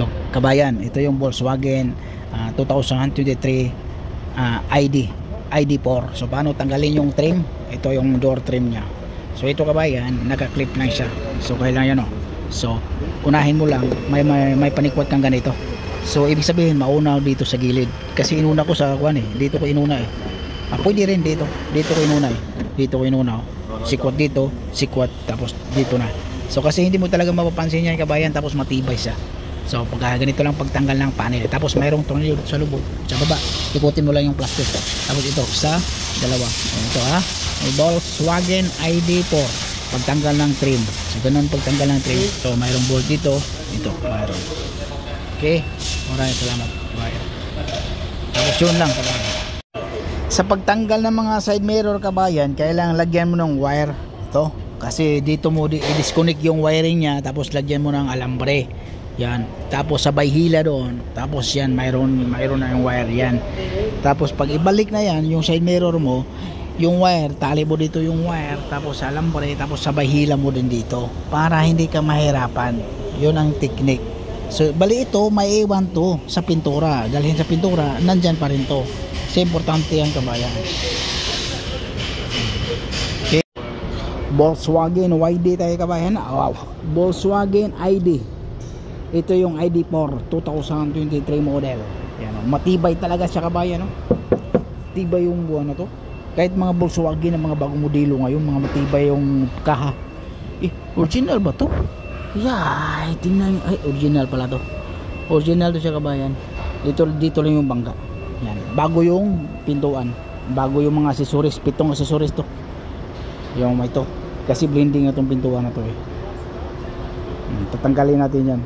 Ito, kabayan, ito yung Volkswagen 2023 ID4. So paano tanggalin yung trim? Ito yung door trim nya. So ito kabayan, naka-clip lang siya. So kailangan yan, oh. So unahin mo lang, may panikwat kang ganito. So ibig sabihin mauna dito sa gilid. Kasi inuna ko sa kuan eh. Dito ko inuna eh. Pwede rin dito. Dito ko inuna eh. Dito ko inuna, oh. Sikwat dito, sikwat, tapos dito na. So kasi hindi mo talaga mapapansin yan kabayan, tapos matibay siya. So pag ganito lang pagtanggal ng panel, tapos mayroong tornilyo sa lubog, sa baba, ikutin mo lang yung plastic. Tapos ito sa dalawa. Ito ha, may Volkswagen ID4, pagtanggal ng trim. So ganun pagtanggal ng trim. So mayroong bolt dito, ito mayroon. Okay, maraming salamat. Bye. Tapos yun lang kabayan. Sa pagtanggal ng mga side mirror kabayan, kailangan lagyan mo ng wire ito. Kasi dito mo i-disconnect yung wiring nya, tapos lagyan mo ng alambre. Yan. Tapos sabay hila doon. Tapos yan, mayroon na yung wire yan. Tapos pag ibalik na yan, yung side mirror mo, yung wire, tali mo dito yung wire, tapos alambre, tapos sabay hila mo din dito. Para hindi ka mahirapan. Yun ang technique. So, bali ito, may iwan to sa pintura. Dalhin sa pintura, nandyan pa rin to. Kasi importante yan kabayan. Okay. Volkswagen YD tayo kabayan. Wow. Volkswagen ID. Ito yung ID4 2023 model. Yan, oh. Matibay talaga siya kabayan, no? Matibay yung buwan na to. Kahit mga Volkswagen ng mga bagong modelo ngayon, mga matibay yung kaha. Original ba to? Yeah, tingnan. Ay, original pala to. Original to siya kabayan. Dito lang yung bangka. Yan, bago yung pintuan, bago yung mga accessories, 7 accessories to. Yung may to. Kasi blending na tong pintuan na to eh. Tatanggalin natin yan.